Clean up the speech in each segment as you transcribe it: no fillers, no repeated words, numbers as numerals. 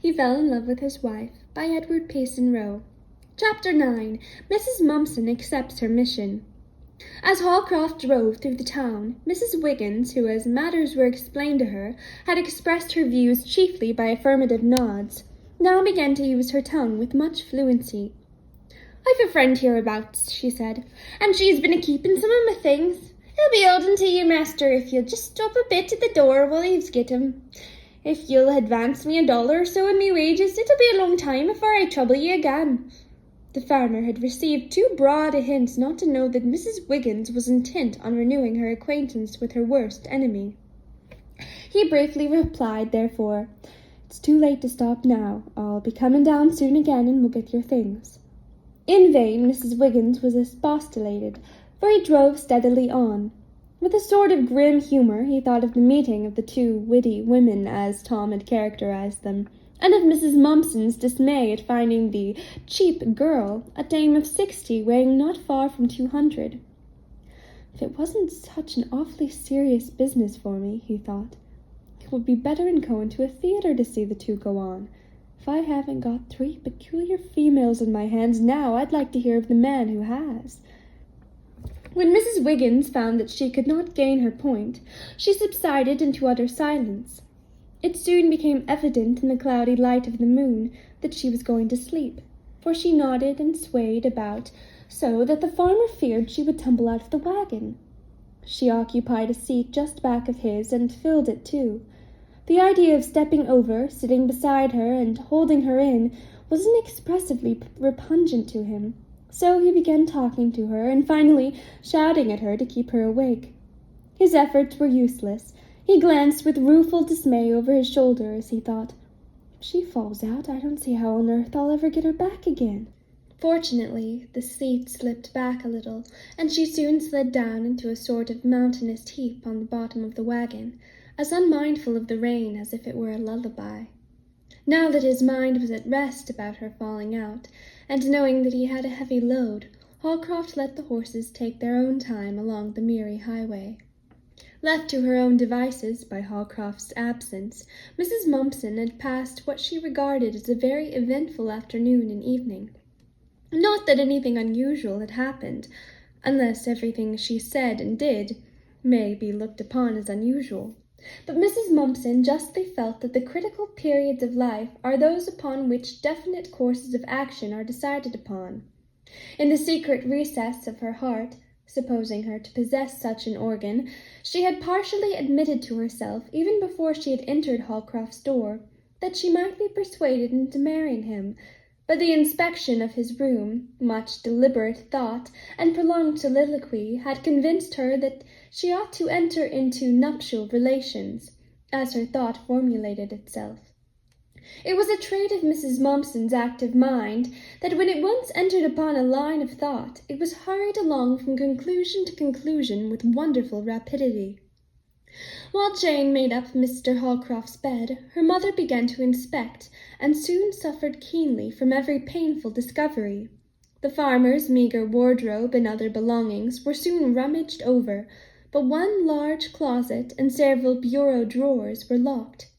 He Fell in Love with His Wife by Edward Payson Rowe. Chapter 9. Mrs. Mumpson Accepts Her Mission. As Holcroft drove through the town, Mrs. Wiggins, who, as matters were explained to her, had expressed her views chiefly by affirmative nods, now began to use her tongue with much fluency. "I've a friend hereabouts," she said, "and she's been a-keeping some of my things. He'll be holding to you, master, if you'll just stop a bit at the door while I've get him. If you'll advance me $1 or so in me wages, it'll be a long time afore I trouble ye again." The farmer had received too broad a hint not to know that Mrs. Wiggins was intent on renewing her acquaintance with her worst enemy. He briefly replied, therefore, "It's too late to stop now. I'll be coming down soon again, and we'll get your things." In vain Mrs. Wiggins was expostulated, for he drove steadily on. With a sort of grim humour he thought of the meeting of the two witty women, as Tom had characterized them, and of Mrs. Mumpson's dismay at finding the cheap girl, a dame of 60, weighing not far from 200. "If it wasn't such an awfully serious business for me," he thought, "it would be better in going to a theatre to see the two go on. If I haven't got 3 peculiar females in my hands now, I'd like to hear of the man who has." When Mrs. Wiggins found that she could not gain her point, she subsided into utter silence. It soon became evident in the cloudy light of the moon that she was going to sleep, for she nodded and swayed about so that the farmer feared she would tumble out of the wagon. She occupied a seat just back of his and filled it too. The idea of stepping over, sitting beside her, and holding her in was inexpressibly repugnant to him. So he began talking to her, and finally shouting at her to keep her awake. His efforts were useless. He glanced with rueful dismay over his shoulder as he thought, "If she falls out, I don't see how on earth I'll ever get her back again." Fortunately, the seat slipped back a little, and she soon slid down into a sort of mountainous heap on the bottom of the wagon, as unmindful of the rain as if it were a lullaby. Now that his mind was at rest about her falling out, and knowing that he had a heavy load, Holcroft let the horses take their own time along the miry highway. Left to her own devices by Holcroft's absence, Mrs. Mumpson had passed what she regarded as a very eventful afternoon and evening. Not that anything unusual had happened, unless everything she said and did may be looked upon as unusual. But Mrs. Mumpson justly felt that the critical periods of life are those upon which definite courses of action are decided upon. In the secret recess of her heart, supposing her to possess such an organ, she had partially admitted to herself, even before she had entered Holcroft's door, that she might be persuaded into marrying him, but the inspection of his room, much deliberate thought, and prolonged soliloquy had convinced her that she ought to enter into nuptial relations, as her thought formulated itself. It was a trait of Mrs. Mumpson's active mind that when it once entered upon a line of thought, it was hurried along from conclusion to conclusion with wonderful rapidity. While Jane made up Mr. Holcroft's bed, her mother began to inspect, and soon suffered keenly from every painful discovery. The farmer's meagre wardrobe and other belongings were soon rummaged over, but one large closet and several bureau drawers were locked.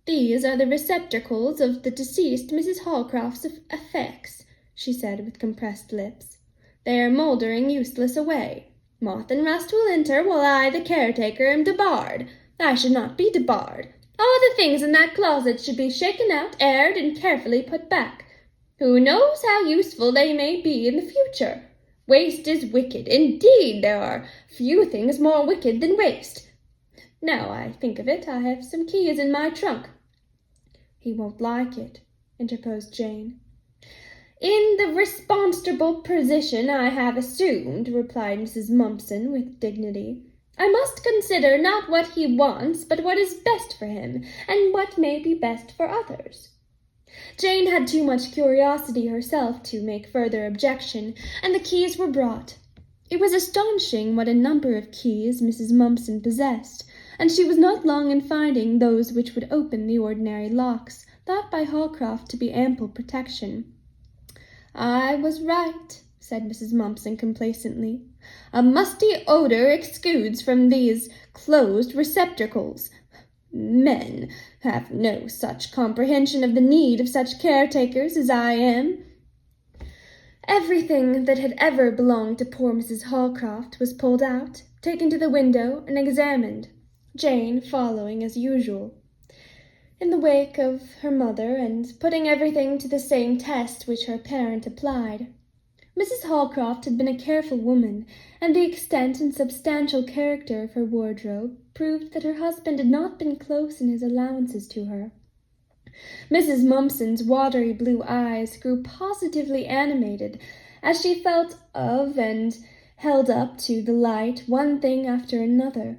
"These are the receptacles of the deceased Mrs. Holcroft's effects," she said with compressed lips. "They are mouldering useless away. Moth and rust will enter while I, the caretaker, am debarred. I should not be debarred. All the things in that closet should be shaken out, aired, and carefully put back. Who knows how useful they may be in the future? Waste is wicked. Indeed, there are few things more wicked than waste. Now I think of it, I have some keys in my trunk." "He won't like it," interposed Jane. "In the responsible position I have assumed," replied Mrs. Mumpson with dignity, "I must consider not what he wants, but what is best for him, and what may be best for others." Jane had too much curiosity herself to make further objection, and the keys were brought. It was astonishing what a number of keys Mrs. Mumpson possessed, and she was not long in finding those which would open the ordinary locks, thought by Holcroft to be ample protection. "I was right," said Mrs. Mumpson complacently. "A musty odour exudes from these closed receptacles. Men, have no such comprehension of the need of such caretakers as I am." Everything that had ever belonged to poor Mrs. Holcroft was pulled out, taken to the window, and examined, Jane following as usual, in the wake of her mother, and putting everything to the same test which her parent applied. Mrs. Holcroft had been a careful woman, and the extent and substantial character of her wardrobe proved that her husband had not been close in his allowances to her. Mrs. Mumpson's watery blue eyes grew positively animated as she felt of and held up to the light one thing after another.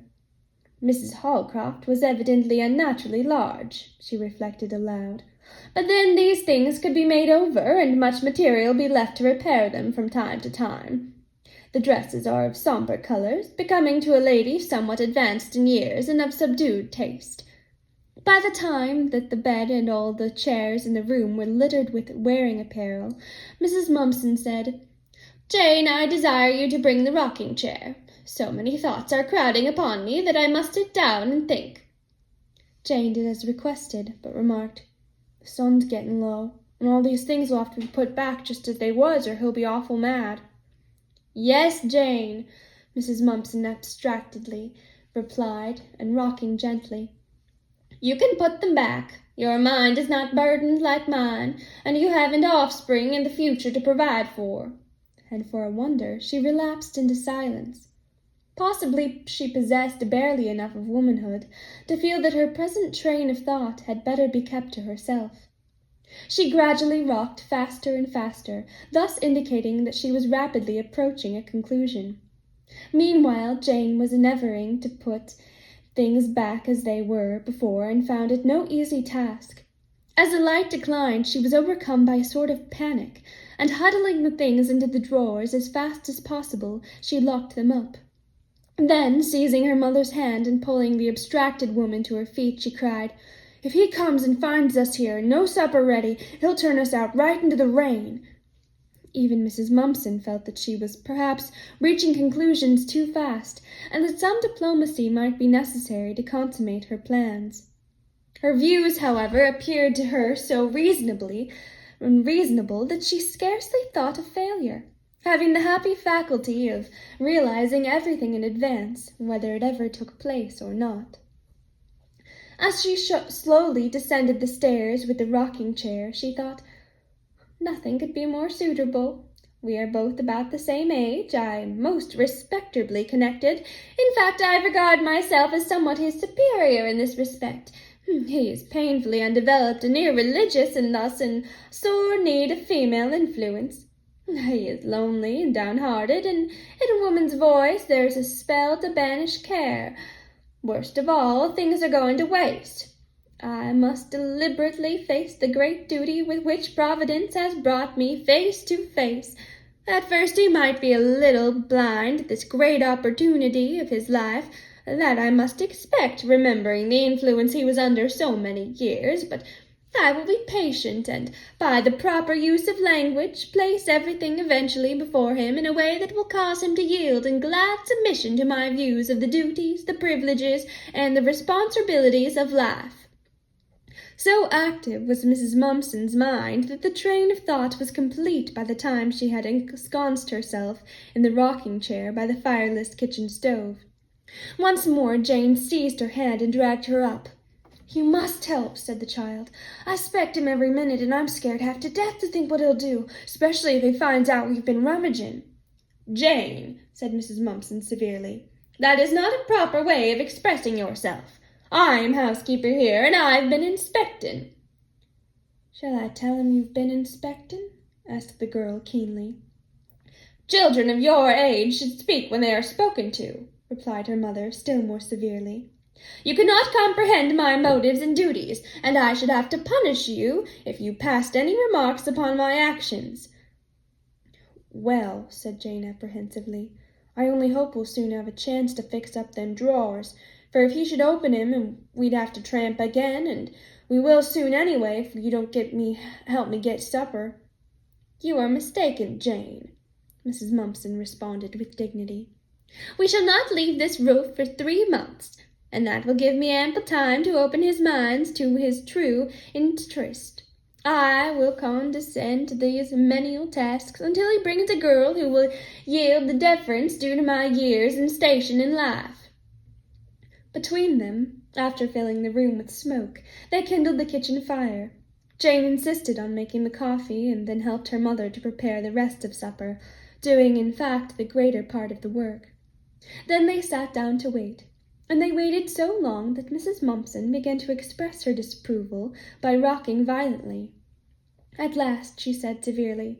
Mrs. Holcroft was evidently unnaturally large, she reflected aloud. But then these things could be made over, and much material be left to repair them from time to time. The dresses are of sombre colors, becoming to a lady somewhat advanced in years and of subdued taste. By the time that the bed and all the chairs in the room were littered with wearing apparel, Mrs. Mumpson said, "Jane, I desire you to bring the rocking-chair. So many thoughts are crowding upon me that I must sit down and think." Jane did as requested, but remarked, "The sun's getting low, and all these things will have to be put back just as they was, or he'll be awful mad." "Yes, Jane," Mrs. Mumpson abstractedly replied, and rocking gently, "you can put them back. Your mind is not burdened like mine, and you haven't offspring in the future to provide for." And for a wonder she relapsed into silence. Possibly she possessed barely enough of womanhood to feel that her present train of thought had better be kept to herself. She gradually rocked faster and faster, thus indicating that she was rapidly approaching a conclusion. Meanwhile, Jane was endeavoring to put things back as they were before, and found it no easy task. As the light declined, she was overcome by a sort of panic, and huddling the things into the drawers as fast as possible, she locked them up. Then, seizing her mother's hand and pulling the abstracted woman to her feet, she cried, "If he comes and finds us here and no supper ready, he'll turn us out right into the rain." Even Mrs. Mumpson felt that she was perhaps reaching conclusions too fast, and that some diplomacy might be necessary to consummate her plans. Her views, however, appeared to her so reasonable that she scarcely thought of failure, having the happy faculty of realizing everything in advance, whether it ever took place or not. As she slowly descended the stairs with the rocking-chair, she thought, "Nothing could be more suitable. We are both about the same age. I am most respectably connected. In fact, I regard myself as somewhat his superior in this respect. He is painfully undeveloped and irreligious, and thus in sore need of female influence. He is lonely and downhearted, and in a woman's voice there is a spell to banish care. Worst of all, things are going to waste. I must deliberately face the great duty with which Providence has brought me face to face. At first he might be a little blind to this great opportunity of his life, that I must expect, remembering the influence he was under so many years, but I will be patient, and by the proper use of language, place everything eventually before him in a way that will cause him to yield in glad submission to my views of the duties, the privileges, and the responsibilities of life." So active was Mrs. Mumpson's mind that the train of thought was complete by the time she had ensconced herself in the rocking-chair by the fireless kitchen stove. Once more Jane seized her hand and dragged her up. "You must help," said the child. "I expect him every minute, and I'm scared half to death to think what he'll do, especially if he finds out we've been rummaging." "Jane," said Mrs. Mumpson severely, "that is not a proper way of expressing yourself. I am housekeeper here, and I've been inspecting." "Shall I tell him you've been inspecting?" asked the girl keenly. "Children of your age should speak when they are spoken to," replied her mother, still more severely. "You cannot comprehend my motives and duties, and I should have to punish you if you passed any remarks upon my actions." "Well," said Jane apprehensively, "I only hope we'll soon have a chance to fix up them drawers, for if he should open 'em, and we'd have to tramp again, and we will soon anyway if you don't help me get supper." "You are mistaken, Jane," Mrs. Mumpson responded with dignity. "We shall not leave this roof for 3 months. and that will give me ample time to open his mind to his true interest. I will condescend to these menial tasks until he brings a girl who will yield the deference due to my years and station in life." Between them, after filling the room with smoke, they kindled the kitchen fire. Jane insisted on making the coffee and then helped her mother to prepare the rest of supper, doing, in fact, the greater part of the work. Then they sat down to wait, and they waited so long that Mrs. Mumpson began to express her disapproval by rocking violently. At last she said severely,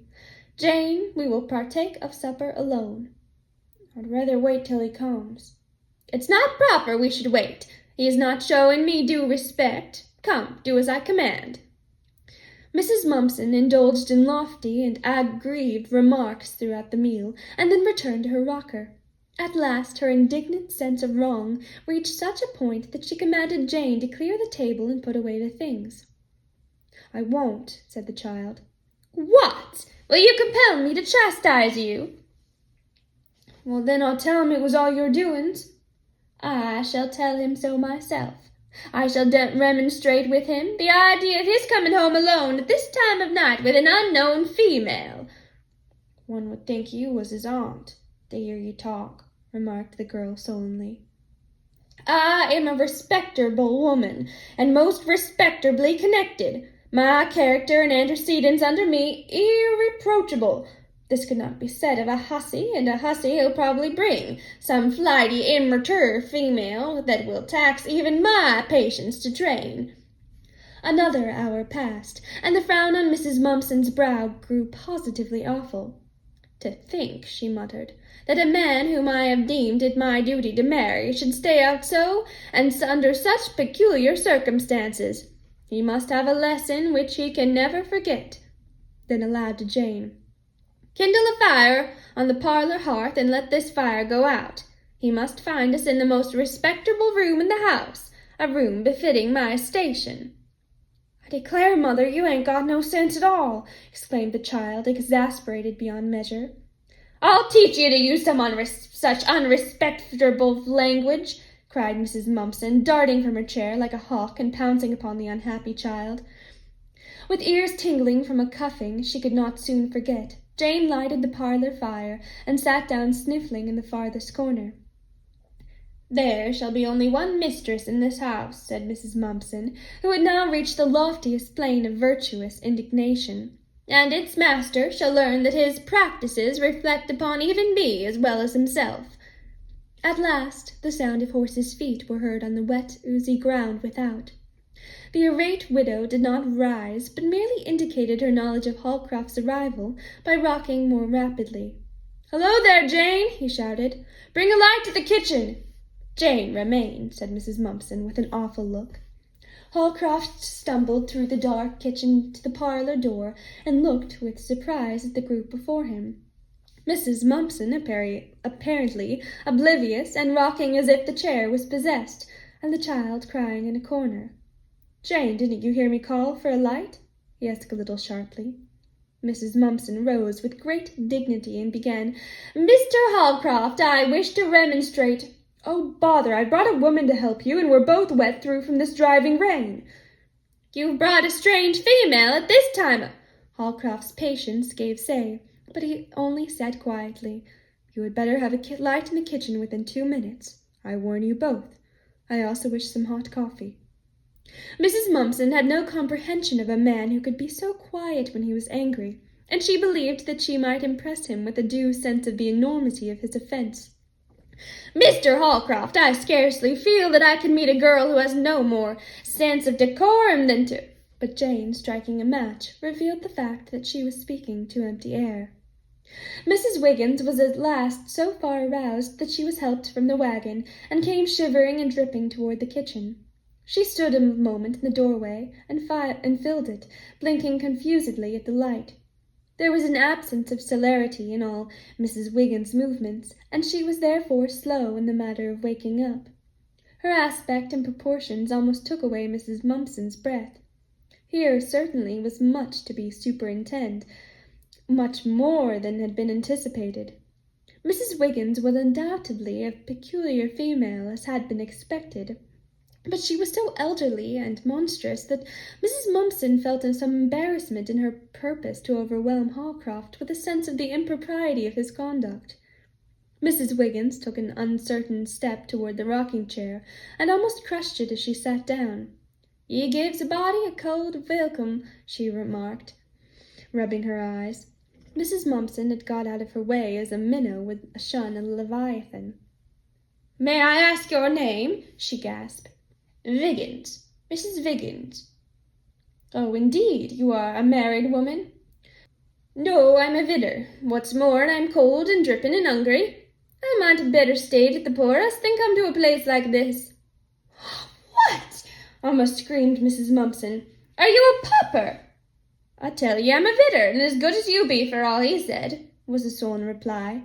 "Jane, we will partake of supper alone." "I'd rather wait till he comes." "It's not proper we should wait. He is not showing me due respect. Come, do as I command." Mrs. Mumpson indulged in lofty and aggrieved remarks throughout the meal, and then returned to her rocker. At last her indignant sense of wrong reached such a point that she commanded Jane to clear the table and put away the things. "I won't," said the child. "What? Will you compel me to chastise you?" "Well, then I'll tell him it was all your doings." "I shall tell him so myself. I shall remonstrate with him. The idea of his coming home alone at this time of night with an unknown female." "One would think you was his aunt, to hear you talk," remarked the girl sullenly. "I am a respecterble woman, and most respecterbly connected. My character and antecedents under me irreproachable. This could not be said of a hussy, and a hussy he'll probably bring, some flighty, immature female that will tax even my patience to train." Another hour passed, and the frown on Mrs. Mumpson's brow grew positively awful. "To think," she muttered, "that a man whom I have deemed it my duty to marry should stay out so, and under such peculiar circumstances. He must have a lesson which he can never forget." Then aloud to Jane, "Kindle a fire on the parlor hearth and let this fire go out. He must find us in the most respectable room in the house, a room befitting my station." "I declare, mother, you ain't got no sense at all," exclaimed the child, exasperated beyond measure. "I'll teach you to use such unrespectable language," cried Mrs. Mumpson, darting from her chair like a hawk and pouncing upon the unhappy child. With ears tingling from a cuffing she could not soon forget, Jane lighted the parlor fire and sat down sniffling in the farthest corner. "There shall be only one mistress in this house," said Mrs. Mumpson, who had now reached the loftiest plane of virtuous indignation, "and its master shall learn that his practices reflect upon even me as well as himself." At last the sound of horses' feet were heard on the wet, oozy ground without. The irate widow did not rise, but merely indicated her knowledge of Holcroft's arrival by rocking more rapidly. "Hello there, Jane!" he shouted. "Bring a light to the kitchen." "Jane, remain," said Mrs. Mumpson with an awful look. Holcroft stumbled through the dark kitchen to the parlor door and looked with surprise at the group before him. Mrs. Mumpson, apparently oblivious and rocking as if the chair was possessed, and the child crying in a corner. "Jane, didn't you hear me call for a light?" he asked a little sharply. Mrs. Mumpson rose with great dignity and began, "Mr. Holcroft, I wish to remonstrate—" "Oh, bother, I brought a woman to help you, and we're both wet through from this driving rain." "You've brought a strange female at this time." Holcroft's patience gave say, but he only said quietly, "You had better have a light in the kitchen within 2 minutes. I warn you both. I also wish some hot coffee." Mrs. Mumpson had no comprehension of a man who could be so quiet when he was angry, and she believed that she might impress him with a due sense of the enormity of his offense. "Mr. Holcroft, I scarcely feel that I can meet a girl who has no more sense of decorum than to—" But Jane, striking a match, revealed the fact that she was speaking to empty air. Mrs. Wiggins was at last so far aroused that she was helped from the wagon and came shivering and dripping toward the kitchen. She stood a moment in the doorway and filled it, blinking confusedly at the light. There was an absence of celerity in all Mrs. Wiggins' movements, and she was therefore slow in the matter of waking up. Her aspect and proportions almost took away Mrs. Mumpson's breath. Here certainly was much to be superintended, much more than had been anticipated. Mrs. Wiggins was undoubtedly a peculiar female, as had been expected, but she was so elderly and monstrous that Mrs. Mumpson felt some embarrassment in her purpose to overwhelm Holcroft with a sense of the impropriety of his conduct. Mrs. Wiggins took an uncertain step toward the rocking-chair, and almost crushed it as she sat down. "Ye gives a body a cold welcome," she remarked, rubbing her eyes. Mrs. Mumpson had got out of her way as a minnow would shun a leviathan. "May I ask your name?" she gasped. "Wiggins. Mrs. Wiggins." "Oh, indeed, you are a married woman?" "No, I'm a widder. What's more, I'm cold and drippin' and hungry. I might have better stayed at the poorhouse than come to a place like this." "What?" almost screamed Mrs. Mumpson. "Are you a pauper?" "I tell ye I'm a widder, and as good as you be for all he said," was the sullen reply.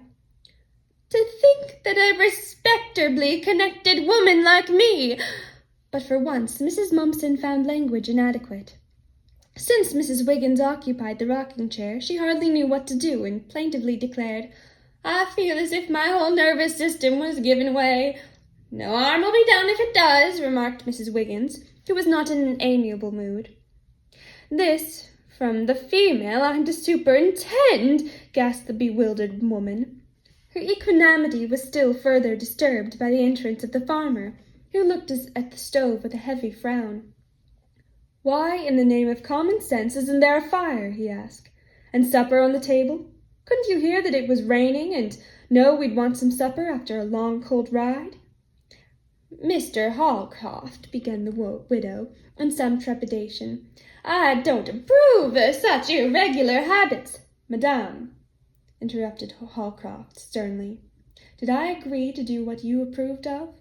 "To think that a respectably connected woman like me—" But for once Mrs. Mumpson found language inadequate. Since Mrs. Wiggins occupied the rocking-chair, she hardly knew what to do, and plaintively declared, "I feel as if my whole nervous system was giving way." "No harm will be done if it does," remarked Mrs. Wiggins, who was not in an amiable mood. "This from the female I'm to superintend," gasped the bewildered woman. Her equanimity was still further disturbed by the entrance of the farmer, who looked at the stove with a heavy frown. "Why, in the name of common sense, isn't there a fire?" he asked. "And supper on the table? Couldn't you hear that it was raining, and know we'd want some supper after a long, cold ride?" "Mr. Holcroft," began the widow, in some trepidation, "I don't approve of such irregular habits—" "Madame," interrupted Holcroft sternly, "did I agree to do what you approved of?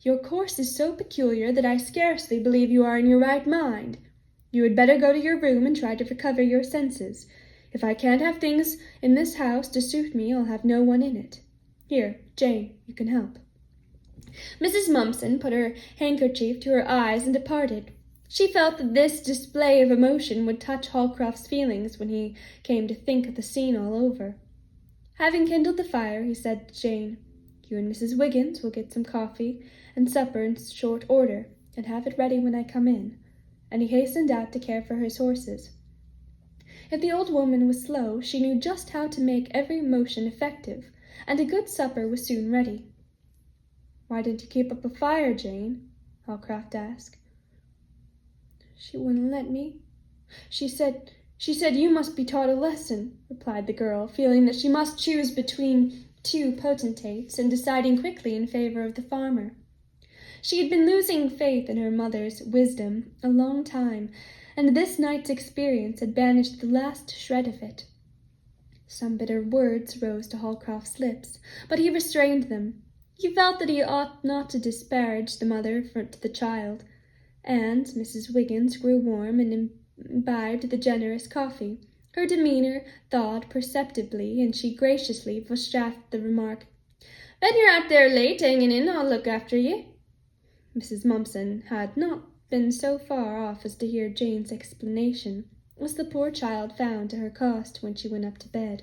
Your course is so peculiar that I scarcely believe you are in your right mind. You had better go to your room and try to recover your senses. If I can't have things in this house to suit me, I'll have no one in it. Here, Jane, you can help." Mrs. Mumpson put her handkerchief to her eyes and departed. She felt that this display of emotion would touch Holcroft's feelings when he came to think of the scene all over. Having kindled the fire, he said to Jane, "You and Mrs. Wiggins will get some coffee and supper in short order, and have it ready when I come in," and he hastened out to care for his horses. If the old woman was slow, she knew just how to make every motion effective, and a good supper was soon ready. "Why didn't you keep up a fire, Jane?" Holcroft asked. "She wouldn't let me. She said you must be taught a lesson," replied the girl, feeling that she must choose between two potentates and deciding quickly in favor of the farmer. She had been losing faith in her mother's wisdom a long time, and this night's experience had banished the last shred of it. Some bitter words rose to Holcroft's lips, but he restrained them. He felt that he ought not to disparage the mother to the child, and Mrs. Wiggins grew warm and imbibed the generous coffee. Her demeanor thawed perceptibly, and she graciously vouchsafed the remark, "When you're out there late hanging in, I'll look after ye." Mrs. Mumpson had not been so far off as to hear Jane's explanation, as the poor child found to her cost when she went up to bed.